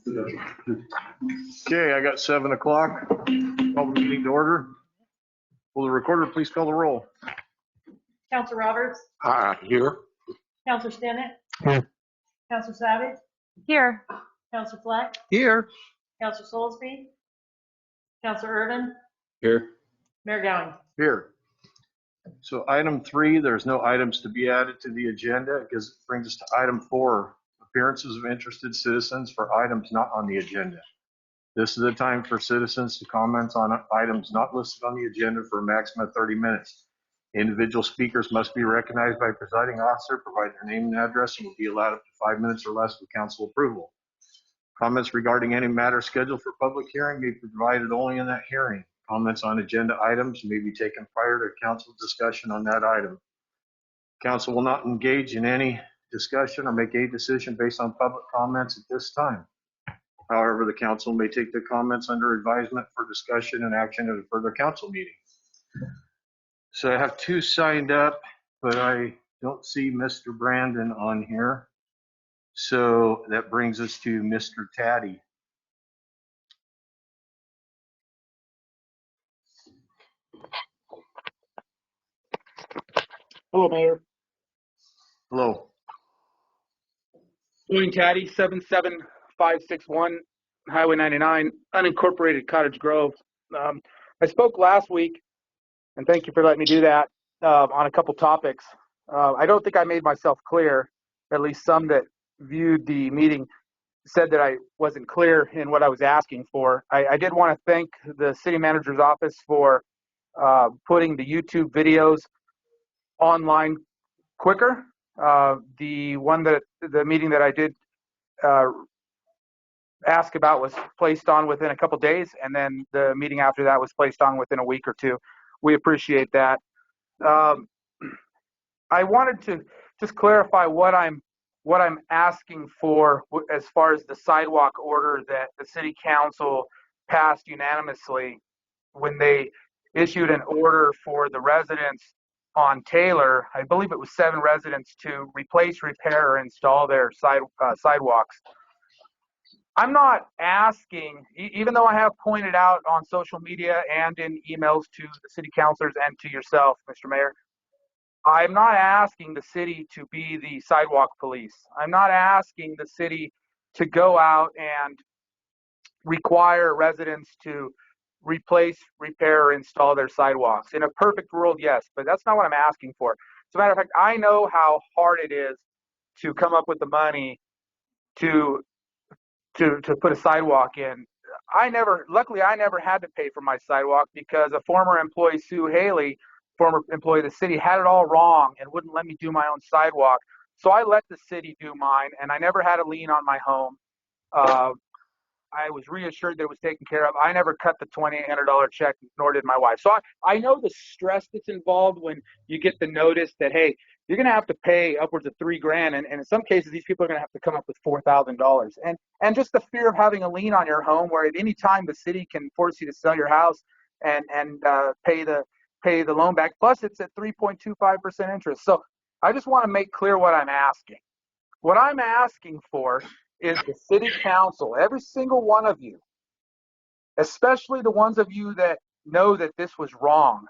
Okay, I got 7 o'clock. Call the meeting to order. Will the recorder please call the roll? Counselor Roberts? Here. Counselor Stinnett? Here. Counselor Savage? Here. Counselor Fleck? Here. Counselor Soulsby? Counselor Irvin? Here. Mayor Gowing? Here. So item 3, there's no items to be added to the agenda because it brings us to item 4, appearances of interested citizens for items not on the agenda. This is the time for citizens to comment on items not listed on the agenda for a maximum of 30 minutes. Individual speakers must be recognized by presiding officer, provide their name and address, and will be allowed up to 5 minutes or less with council approval. Comments regarding any matter scheduled for public hearing may be provided only in that hearing. Comments on agenda items may be taken prior to council discussion on that item. Council will not engage in any discussion or make a decision based on public comments at this time. However, the council may take the comments under advisement for discussion and action at a further council meeting. So I have 2 signed up, but I don't see Mr. Brandon on here. So that brings us to Mr. Taddy. Hello, Mayor. Hello. William Caddy, 77561 Highway 99, unincorporated Cottage Grove. I spoke last week, and thank you for letting me do that, on a couple topics. I don't think I made myself clear. At least some that viewed the meeting said that I wasn't clear in what I was asking for. I did want to thank the city manager's office for putting the YouTube videos online quicker. The meeting that I did ask about was placed on within a couple days, and then the meeting after that was placed on within a week or 2. We appreciate that. I wanted to just clarify what I'm asking for as far as the sidewalk order that the city council passed unanimously when they issued an order for the residents on Taylor. I believe it was 7 residents to replace, repair, or install their sidewalks. I'm not asking, even though I have pointed out on social media and in emails to the city councilors and to yourself, Mr. Mayor, I'm not asking the city to be the sidewalk police. I'm not asking the city to go out and require residents to replace, repair, or install their sidewalks. In a perfect world, yes, but that's not what I'm asking for. As a matter of fact, I know how hard it is to come up with the money to put a sidewalk in. Luckily, I never had to pay for my sidewalk because a former employee, Sue Haley, former employee of the city, had it all wrong and wouldn't let me do my own sidewalk. So I let the city do mine, and I never had a lien on my home. I was reassured that it was taken care of. I never cut the $2,800 check, nor did my wife. So I know the stress that's involved when you get the notice that, hey, you're going to have to pay upwards of $3,000, and in some cases, these people are going to have to come up with $4,000. And just the fear of having a lien on your home, where at any time the city can force you to sell your house and pay the loan back. Plus, it's at 3.25% interest. So I just want to make clear what I'm asking. What I'm asking for is the city council, every single one of you, especially the ones of you that know that this was wrong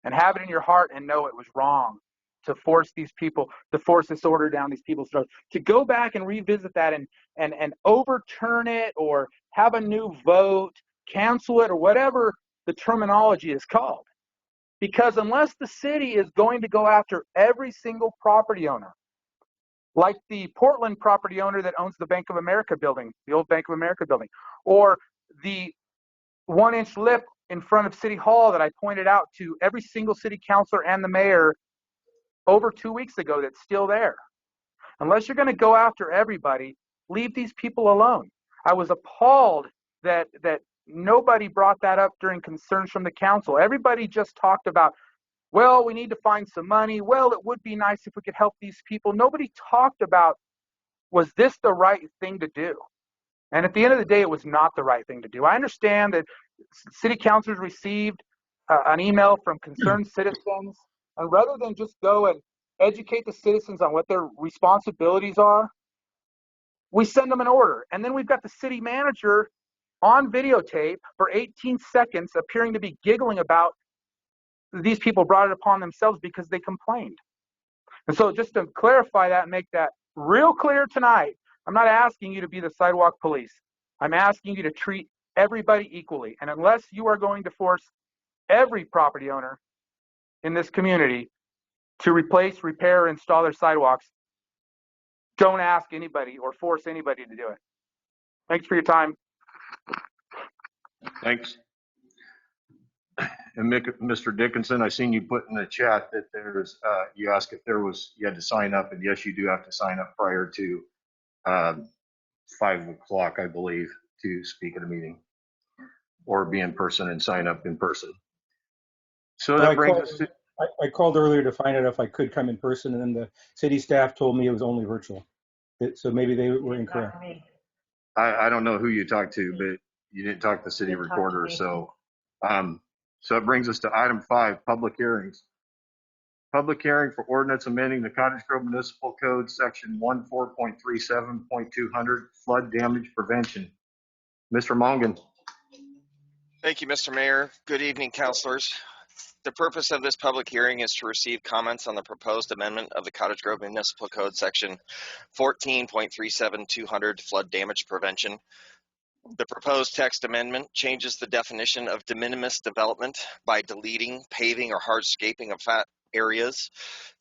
and have it in your heart and know it was wrong, to force these people, to force this order down these people's throats, to go back and revisit that and overturn it or have a new vote, cancel it, or whatever the terminology is called. Because unless the city is going to go after every single property owner, like the Portland property owner that owns the Bank of America building, the old Bank of America building, or the 1-inch lip in front of City Hall that I pointed out to every single city councilor and the mayor over 2 weeks ago that's still there. Unless you're going to go after everybody, leave these people alone. I was appalled that nobody brought that up during concerns from the council. Everybody just talked about, well, we need to find some money. Well, it would be nice if we could help these people. Nobody talked about, was this the right thing to do? And at the end of the day, it was not the right thing to do. I understand that city councilors received an email from concerned citizens, and rather than just go and educate the citizens on what their responsibilities are, we send them an order. And then we've got the city manager on videotape for 18 seconds appearing to be giggling about these people brought it upon themselves because they complained. And so just to clarify that and make that real clear tonight, I'm not asking you to be the sidewalk police. I'm asking you to treat everybody equally. And unless you are going to force every property owner in this community to replace, repair, install their sidewalks, don't ask anybody or force anybody to do it. Thanks for your time. Thanks. And Mr. Dickinson, I seen you put in the chat that you asked if you had to sign up, and yes, you do have to sign up prior to 5 o'clock, I believe, to speak at a meeting or be in person and sign up in person. So that brings us to. I called earlier to find out if I could come in person, and then the city staff told me it was only virtual. So maybe they were incorrect. Not me. I don't know who you talked to, but you didn't talk to the city Didn't talk to recorder. me. So it brings us to item 5, public hearings. Public hearing for ordinance amending the Cottage Grove Municipal Code, section 14.37.200, flood damage prevention. Mr. Mongan. Thank you, Mr. Mayor. Good evening, councilors. The purpose of this public hearing is to receive comments on the proposed amendment of the Cottage Grove Municipal Code, section 14.37.200, flood damage prevention. The proposed text amendment changes the definition of de minimis development by deleting paving or hardscaping of flat areas.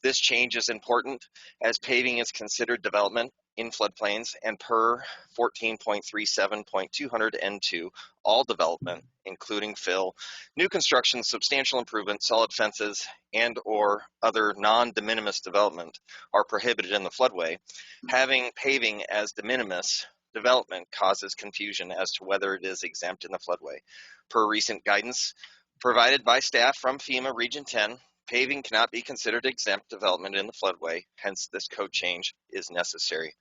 This change is important as paving is considered development in floodplains, and per 14.37.200 N2, all development, including fill, new construction, substantial improvement, solid fences, and or other non-de minimis development are prohibited in the floodway. Having paving as de minimis development causes confusion as to whether it is exempt in the floodway. Per recent guidance provided by staff from FEMA Region 10, paving cannot be considered exempt development in the floodway, hence this code change is necessary.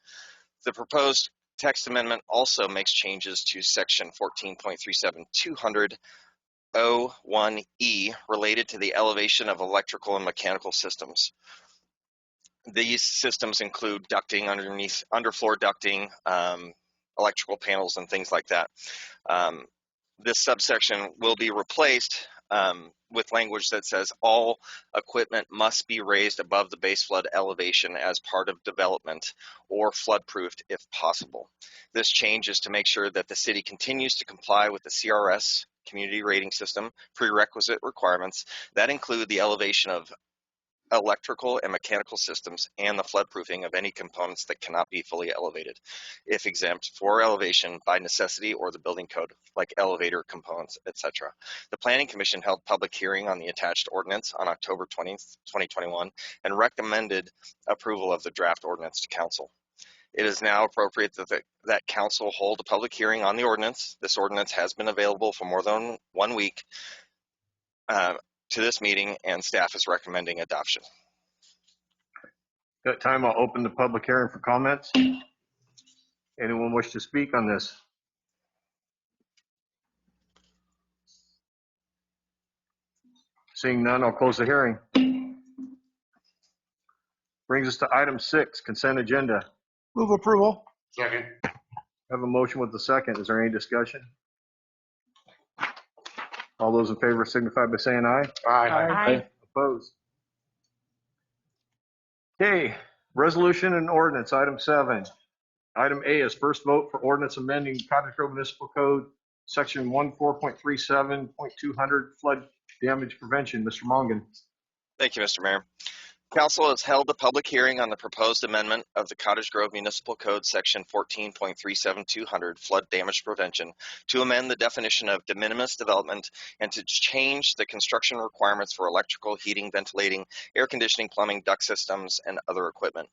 The proposed text amendment also makes changes to section 14.37.200 O1E related to the elevation of electrical and mechanical systems. These systems include ducting underfloor ducting, electrical panels, and things like that. This subsection will be replaced with language that says all equipment must be raised above the base flood elevation as part of development or flood proofed if possible. This change is to make sure that the city continues to comply with the CRS community rating system prerequisite requirements that include the elevation of electrical and mechanical systems and the floodproofing of any components that cannot be fully elevated, if exempt for elevation by necessity or the building code, like elevator components, etc. The Planning Commission held public hearing on the attached ordinance on October 20th, 2021, and recommended approval of the draft ordinance to council. It is now appropriate that council hold a public hearing on the ordinance. This ordinance has been available for more than 1 week to this meeting, and staff is recommending adoption. That time, I'll open the public hearing for comments. Anyone wish to speak on this? Seeing none, I'll close the hearing. Brings us to item 6, consent agenda. Move approval. Second. Have a motion with the second. Is there any discussion? All those in favor signify by saying aye. Aye. Opposed? Okay, resolution and ordinance, item 7. Item A is first vote for ordinance amending Cottage Grove Municipal Code, section 14.37.200, flood damage prevention. Mr. Mongan. Thank you, Mr. Mayor. Council has held a public hearing on the proposed amendment of the Cottage Grove Municipal Code, section 14.37.200, flood damage prevention, to amend the definition of de minimis development and to change the construction requirements for electrical, heating, ventilating, air conditioning, plumbing, duct systems, and other equipment.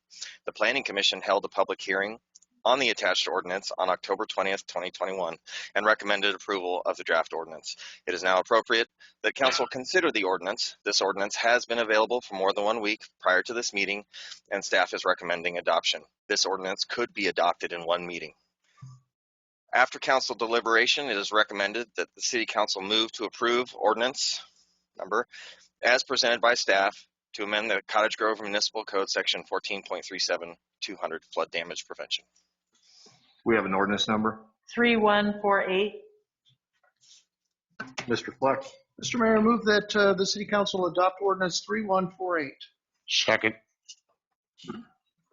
The Planning Commission held a public hearing on the attached ordinance on October 20th, 2021, and recommended approval of the draft ordinance. It is now appropriate that council consider the ordinance. This ordinance has been available for more than 1 week prior to this meeting, and staff is recommending adoption. This ordinance could be adopted in 1 meeting. After council deliberation, it is recommended that the City Council move to approve ordinance number as presented by staff to amend the Cottage Grove Municipal Code, section 14.37.200, flood damage prevention. We have an ordinance number. 3148. Mr. Fleck, Mr. Mayor, I move that the City Council adopt ordinance 3148. Second.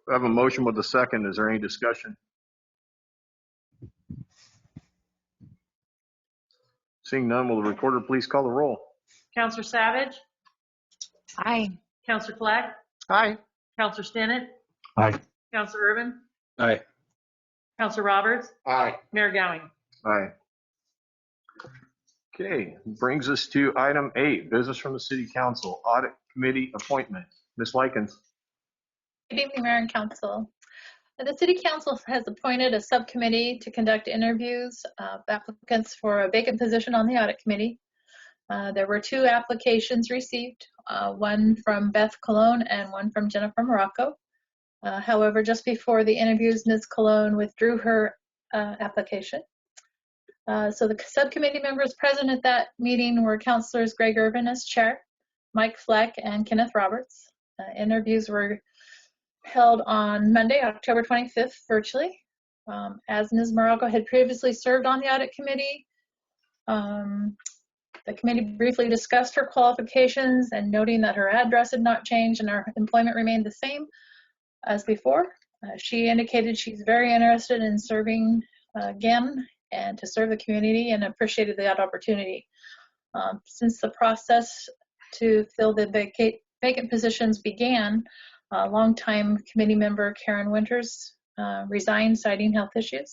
I have a motion with a second. Is there any discussion? Seeing none, will the recorder please call the roll? Counselor Savage, Aye. Counselor Fleck, Aye. Counselor Stinnett, Aye. Counselor Urban, Aye. Counselor Roberts, Aye. Mayor Gowing. Aye. Okay, brings us to item 8, business from the City Council, Audit Committee appointment. Ms. Likens. Good evening, Mayor and Council. The City Council has appointed a subcommittee to conduct interviews of applicants for a vacant position on the Audit Committee. There were 2 applications received, one from Beth Colon and one from Jennifer Morocco. However, just before the interviews, Ms. Colon withdrew her application. So the subcommittee members present at that meeting were Councilors Greg Urban as chair, Mike Fleck, and Kenneth Roberts. Interviews were held on Monday, October 25th, virtually. As Ms. Morocco had previously served on the Audit Committee, the committee briefly discussed her qualifications and noting that her address had not changed and her employment remained the same as before. She indicated she's very interested in serving again and to serve the community and appreciated that opportunity. Since the process to fill the vacant positions began, longtime committee member Karen Winters resigned, citing health issues.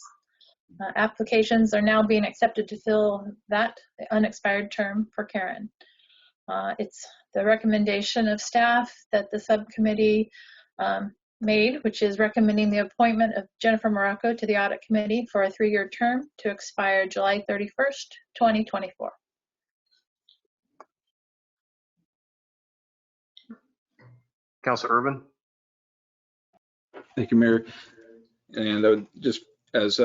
Applications are now being accepted to fill that unexpired term for Karen. It's the recommendation of staff that the subcommittee made, which is recommending the appointment of Jennifer Morocco to the Audit Committee for a 3-year term to expire July 31st, 2024. Councilor Urban. Thank you, Mayor. And I would just, as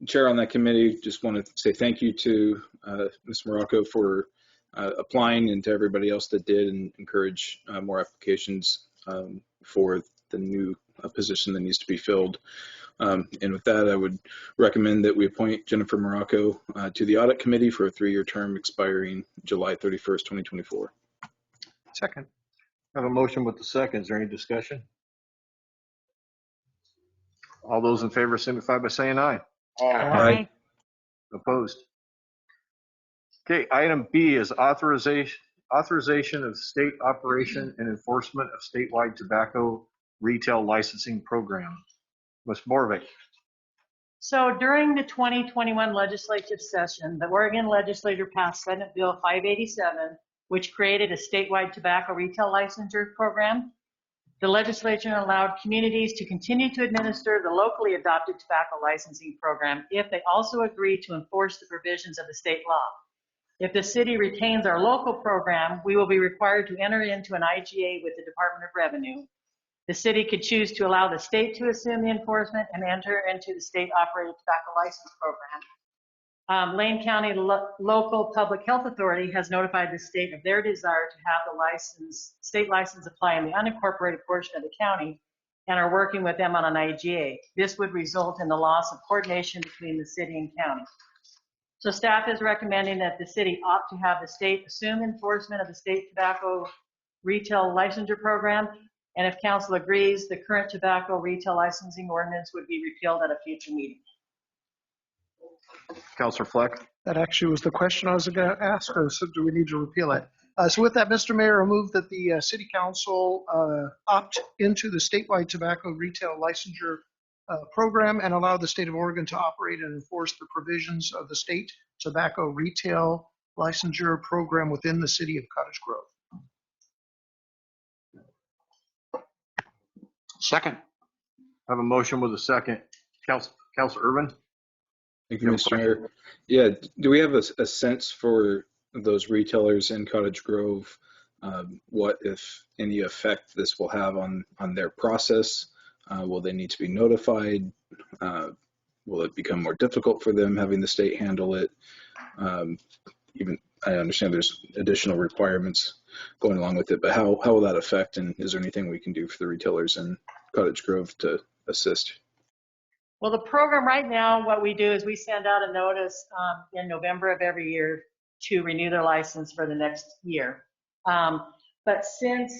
chair on that committee, just want to say thank you to Ms. Morocco for applying, and to everybody else that did, and encourage more applications for the new position that needs to be filled. And with that, I would recommend that we appoint Jennifer Morocco to the Audit Committee for a 3-year term expiring July 31st, 2024. Second. I have a motion with the second. Is there any discussion? All those in favor signify by saying aye. Aye. Opposed? Okay, item B is authorization of state operation and enforcement of statewide tobacco retail licensing program. Ms. Morvik. So during the 2021 legislative session, the Oregon legislature passed Senate Bill 587, which created a statewide tobacco retail licensure program. The legislature allowed communities to continue to administer the locally adopted tobacco licensing program if they also agree to enforce the provisions of the state law. If the city retains our local program, we will be required to enter into an IGA with the Department of Revenue. The city could choose to allow the state to assume the enforcement and enter into the state-operated tobacco license program. Lane County Local Public Health Authority has notified the state of their desire to have the state license apply in the unincorporated portion of the county, and are working with them on an IGA. This would result in the loss of coordination between the city and county. So staff is recommending that the city opt to have the state assume enforcement of the state tobacco retail licensure program, and if council agrees, the current tobacco retail licensing ordinance would be repealed at a future meeting. Councilor Fleck. That actually was the question I was going to ask. So do we need to repeal it? So with that, Mr. Mayor, I move that the City Council opt into the statewide tobacco retail licensure program and allow the state of Oregon to operate and enforce the provisions of the state tobacco retail licensure program within the city of Cottage Grove. Second. I have a motion with a second. Councilor Urban. Thank you, Mr. Mayor. Yeah, do we have a sense for those retailers in Cottage Grove, what, if any, effect this will have on their process? Will they need to be notified? Will it become more difficult for them having the state handle it? Even I understand there's additional requirements going along with it, but how will that affect, and is there anything we can do for the retailers in Cottage Grove to assist? Well, the program right now, what we do is we send out a notice in November of every year to renew their license for the next year. But since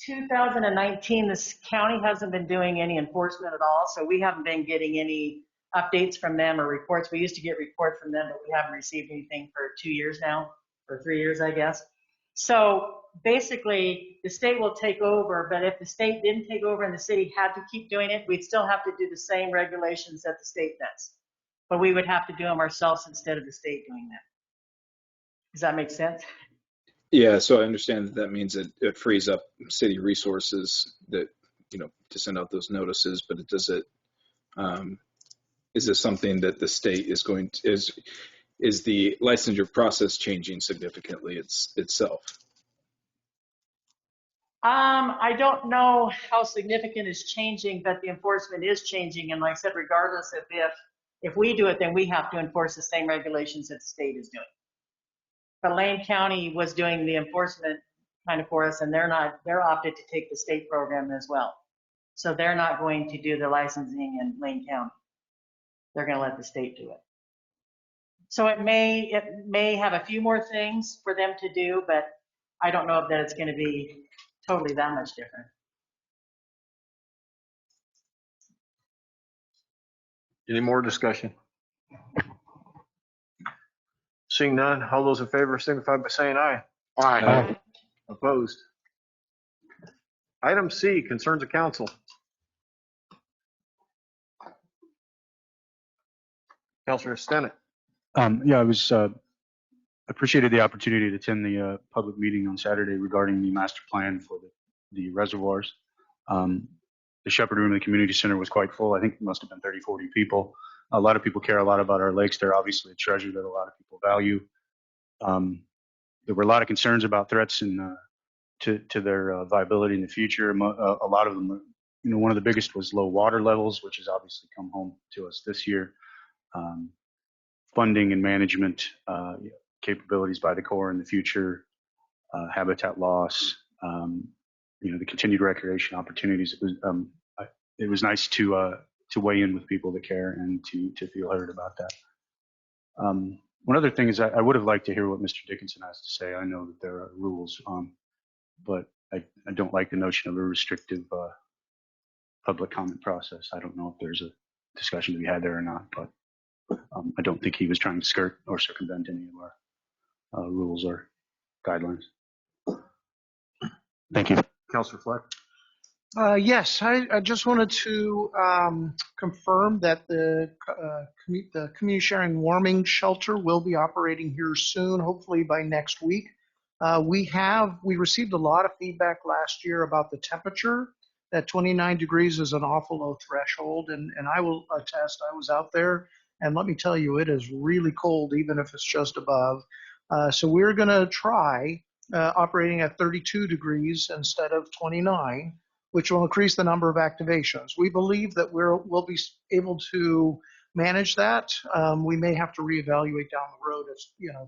2019, this county hasn't been doing any enforcement at all, so we haven't been getting any updates from them or reports. We used to get reports from them, but we haven't received anything for 2 years now, or 3 years, I guess. So basically, the state will take over, but if the state didn't take over and the city had to keep doing it, we'd still have to do the same regulations that the state does. But we would have to do them ourselves instead of the state doing that. Does that make sense? Yeah, so I understand that that means that it frees up city resources that, to send out those notices, but is this something that the state is is the licensure process changing significantly itself? I don't know how significant it's changing, but the enforcement is changing. And like I said, regardless of if we do it, then we have to enforce the same regulations that the state is doing. But Lane County was doing the enforcement kind of for us, and they're opted to take the state program as well. So they're not going to do the licensing in Lane County. They're going to let the state do it. So it may have a few more things for them to do, but I don't know that it's going to be totally that much different. Any more discussion? Seeing none, all those in favor signify by saying aye. Aye. Opposed? Item C, concerns of council. Councilor Stennett. Yeah, I was appreciated the opportunity to attend the public meeting on Saturday regarding the master plan for the reservoirs. The Shepherd Room of the community center was quite full. I think it must have been 30, 40 people. A lot of people care a lot about our lakes. They're obviously a treasure that a lot of people value. There were a lot of concerns about threats and to their viability in the future. A lot of them, one of the biggest was low water levels, which has obviously come home to us this year. Funding and management capabilities by the Corps in the future, habitat loss, the continued recreation opportunities. It was nice to weigh in with people that care and to feel heard about that. One other thing is I would have liked to hear what Mr. Dickinson has to say. I know that there are rules, but I don't like the notion of a restrictive public comment process. I don't know if there's a discussion to be had there or not, but I don't think he was trying to skirt or circumvent any of our rules or guidelines. Thank you. Councilor Fleck. Yes, I just wanted to confirm that the community sharing warming shelter will be operating here soon, hopefully by next week. We received a lot of feedback last year about the temperature. That 29 degrees is an awful low threshold, and I will attest, I was out there, and let me tell you, it is really cold, even if it's just above. So we're going to try operating at 32 degrees instead of 29, which will increase the number of activations. We believe that we'll be able to manage that. We may have to reevaluate down the road as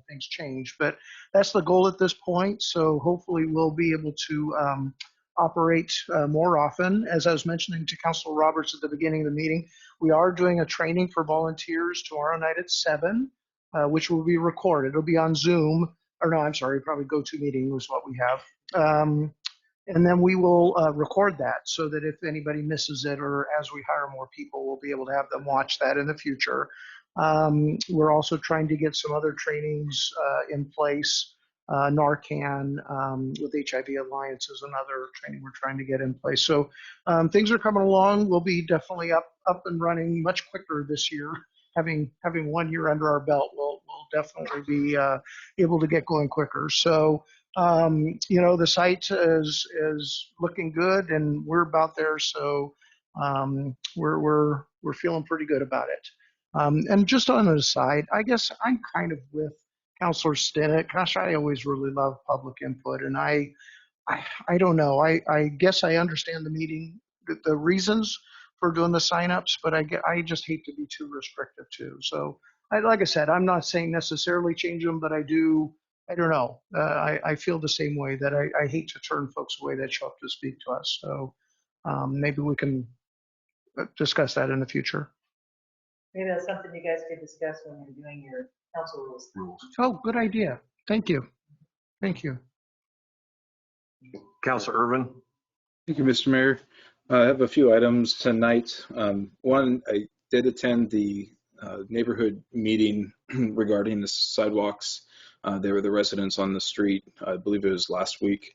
things change, but that's the goal at this point. So hopefully we'll be able to operate more often. As I was mentioning to Councilor Roberts at the beginning of the meeting, we are doing a training for volunteers tomorrow night at 7, which will be recorded. It'll be on Zoom, or no, I'm sorry, probably GoToMeeting was what we have. And then we will record that so that if anybody misses it or as we hire more people, we'll be able to have them watch that in the future. We're also trying to get some other trainings in place. Narcan with HIV Alliance is another training we're trying to get in place. So things are coming along. We'll be definitely up and running much quicker this year. Having 1 year under our belt, we'll definitely be able to get going quicker. So the site is looking good, and we're about there. So we're feeling pretty good about it. And just on the side, I guess I'm kind of with Councilor Stennett. Gosh, I always really love public input, and I don't know. I guess I understand the reasons for doing the signups, but I just hate to be too restrictive too. So like I said, I'm not saying necessarily change them, but I don't know. I feel the same way that I hate to turn folks away that show up to speak to us. So maybe we can discuss that in the future. Maybe that's something you guys could discuss when you're doing your council rules. Oh, good idea. Thank you. Thank you. Councilor Irvin? Thank you, Mr. Mayor. I have a few items tonight. One, I did attend the neighborhood meeting regarding the sidewalks. They were the residents on the street. I believe it was last week.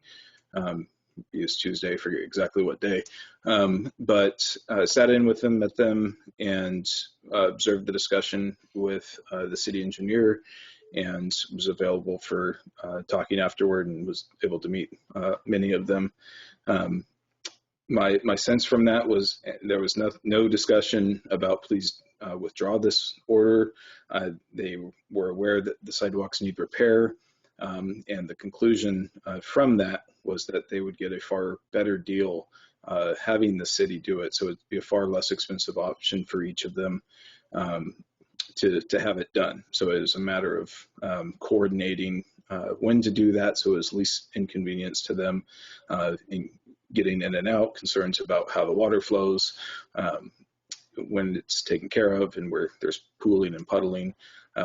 It was Tuesday, I forget exactly what day. But sat in with them, met them, and observed the discussion with the city engineer, and was available for talking afterward, and was able to meet many of them. My sense from that was there was no discussion about please withdraw this order. They were aware that the sidewalks need repair, and the conclusion from that was that they would get a far better deal having the city do it. So it'd be a far less expensive option for each of them to have it done. So it was a matter of coordinating when to do that, so it was least inconvenience to them in getting in and out, concerns about how the water flows when it's taken care of, and where there's pooling and puddling.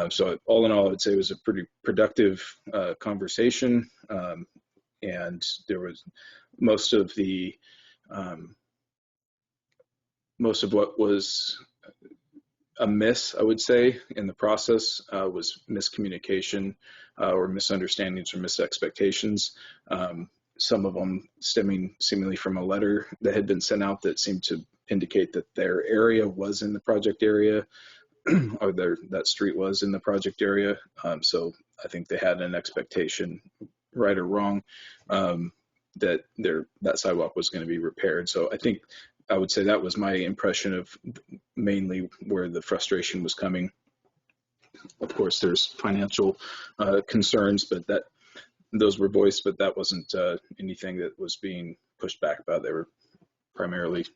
So all in all, I'd say it was a pretty productive conversation, and there was most of what was amiss, I would say, in the process was miscommunication or misunderstandings or misexpectations. Some of them stemming seemingly from a letter that had been sent out that seemed to indicate that their area was in the project area, or that street was in the project area. So I think they had an expectation, right or wrong, that that sidewalk was going to be repaired. So I would say that was my impression of mainly where the frustration was coming. Of course, there's financial concerns, but those were voiced, but that wasn't anything that was being pushed back about. They were primarily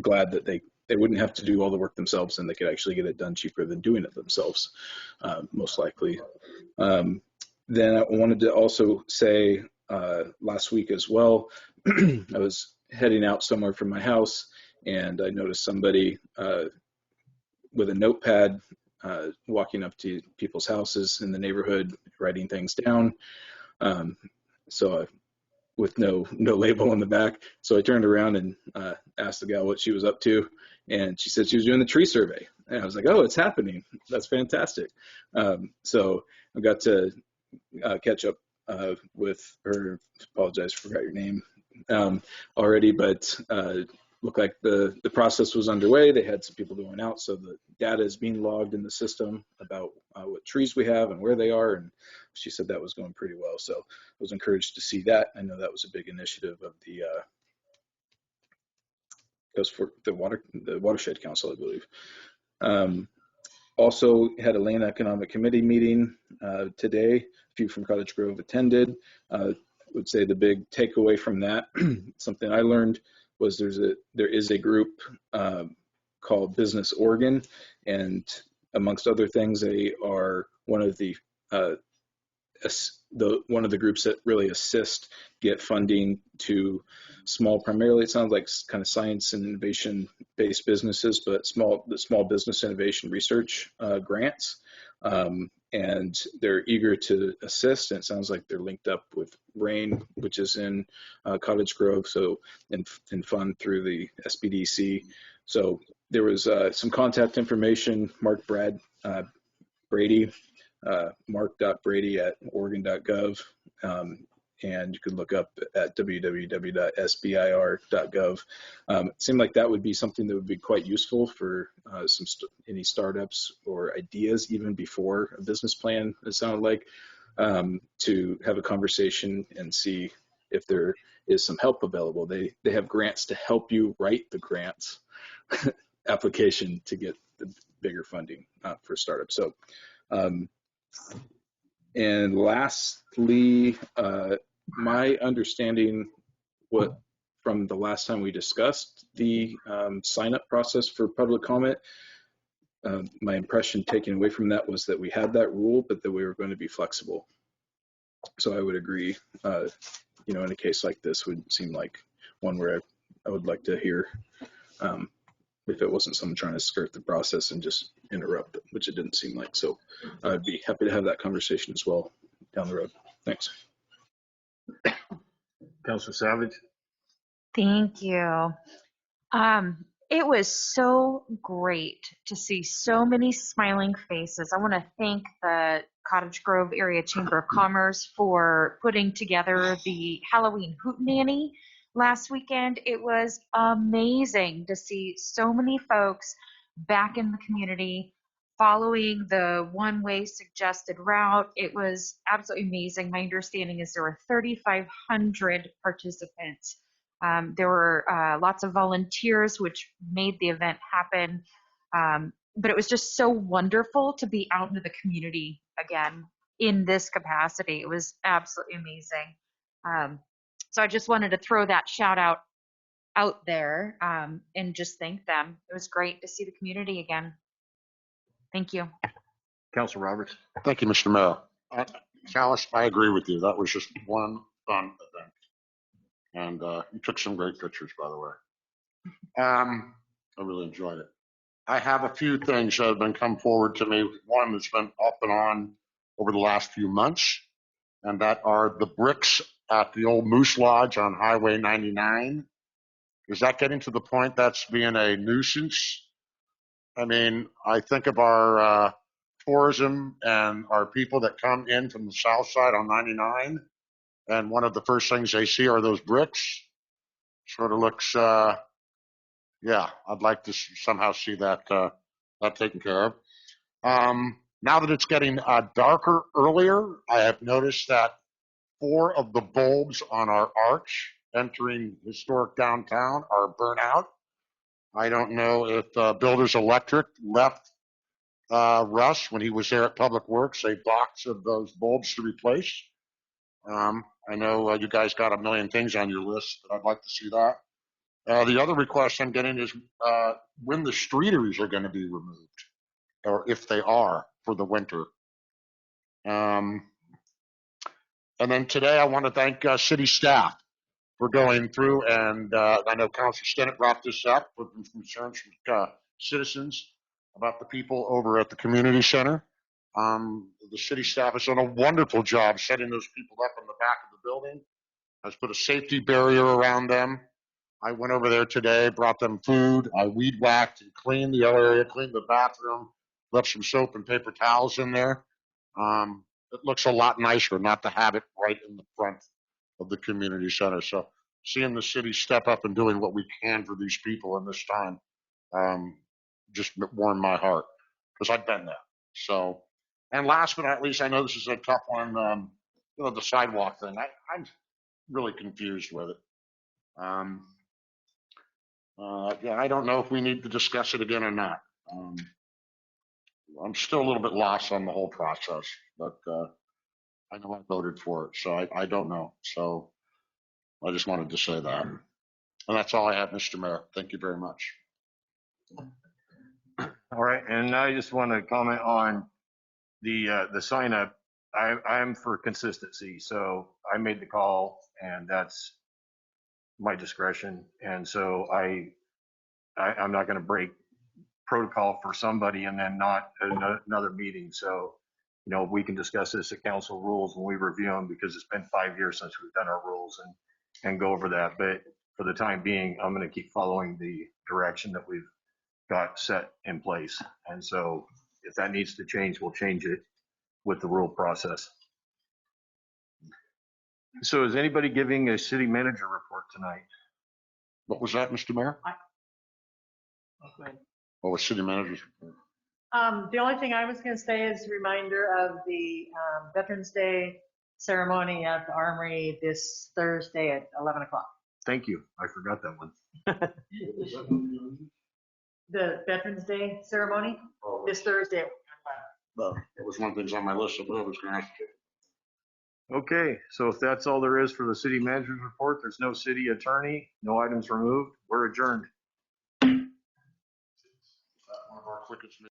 glad that they wouldn't have to do all the work themselves, and they could actually get it done cheaper than doing it themselves, most likely. Then I wanted to also say last week as well, I was heading out somewhere from my house, and I noticed somebody with a notepad walking up to people's houses in the neighborhood, writing things down. So with no label on the back. So I turned around and asked the gal what she was up to, and she said she was doing the tree survey. And I was like, oh, it's happening. That's fantastic. So I got to catch up with her. Apologize, forgot your name already, but looked like the process was underway. They had some people going out, so the data is being logged in the system about what trees we have and where they are, and she said that was going pretty well. So I was encouraged to see that. I know that was a big initiative of the goes for the watershed council, I believe. Also had a land economic committee meeting today. A few from Cottage Grove attended. I would say the big takeaway from that, something I learned, was there is a group called Business Oregon, and amongst other things, they are one of the groups that really assist get funding to small, primarily it sounds like kind of science and innovation based businesses, but the small business innovation research grants. And they're eager to assist, and it sounds like they're linked up with RAIN, which is in Cottage Grove, so and fund through the SBDC. So there was some contact information. Brady, mark.brady@oregon.gov, and you could look up at www.sbir.gov. It seemed like that would be something that would be quite useful for any startups or ideas, even before a business plan, it sounded like, to have a conversation and see if there is some help available. They have grants to help you write the grants application to get the bigger funding for startups. So, and lastly, my understanding from the last time we discussed the sign-up process for public comment, my impression taken away from that was that we had that rule, but that we were going to be flexible. So I would agree, in a case like this would seem like one where I would like to hear if it wasn't someone trying to skirt the process and just interrupt it, which it didn't seem like. So I'd be happy to have that conversation as well down the road. Thanks. Councilor Savage? Thank you. It was so great to see so many smiling faces. I want to thank the Cottage Grove Area Chamber of Commerce for putting together the Halloween Hootenanny last weekend. It was amazing to see so many folks back in the community following the one-way suggested route. It was absolutely amazing. My understanding is there were 3,500 participants. There were lots of volunteers, which made the event happen. But it was just so wonderful to be out into the community again in this capacity. It was absolutely amazing. So I just wanted to throw that shout out there and just thank them. It was great to see the community again. Thank you. Councilor Roberts? Thank you, Mr. Mayor. Chalice, I agree with you. That was just one fun event. And you took some great pictures, by the way. I really enjoyed it. I have a few things that have been come forward to me. One that's been off and on over the last few months, and that are the bricks at the old Moose Lodge on Highway 99. Is that getting to the point that's being a nuisance? I mean, I think of our tourism and our people that come in from the south side on 99, and one of the first things they see are those bricks. Sort of looks, yeah, I'd like to somehow see that taken care of. Now that it's getting darker earlier, I have noticed that 4 of the bulbs on our arch entering historic downtown are burnt out. I don't know if Builders Electric left Russ when he was there at Public Works a box of those bulbs to replace. I know you guys got a million things on your list, but I'd like to see that. The other request I'm getting is when the streeters are going to be removed, or if they are for the winter. And then today I want to thank city staff for going through, and I know Councilor Stinnett brought this up with concerns from citizens about the people over at the community center. The city staff has done a wonderful job setting those people up in the back of the building, has put a safety barrier around them. I went over there today, brought them food. I weed whacked and cleaned the area, cleaned the bathroom, left some soap and paper towels in there. It looks a lot nicer not to have it right in the front of the community center. So seeing the city step up and doing what we can for these people in this time just warmed my heart because I've been there. So, and last but not least, I know this is a tough one, the sidewalk thing. I'm really confused with it. Yeah, I don't know if we need to discuss it again or not. I'm still a little bit lost on the whole process, but I know I voted for it, so I don't know. So I just wanted to say that. And that's all I have, Mr. Mayor. Thank you very much. All right, and I just want to comment on the sign up. I'm for consistency, so I made the call, and that's my discretion. And so I'm not going to break protocol for somebody and then not another meeting. So, we can discuss this at council rules when we review them, because it's been 5 years since we've done our rules and go over that. But for the time being, I'm going to keep following the direction that we've got set in place. And so if that needs to change, we'll change it with the rule process. So is anybody giving a city manager report tonight? What was that, Mr. Mayor? Okay. What was city manager's report? The only thing I was going to say is a reminder of the Veterans Day ceremony at the Armory this Thursday at 11 o'clock. Thank you. I forgot that one. The Veterans Day ceremony this Thursday. Well, it was one of the things on my list of what I was going to ask you. Okay, so if that's all there is for the city manager's report, there's no city attorney, no items removed, we're adjourned. One of our quickest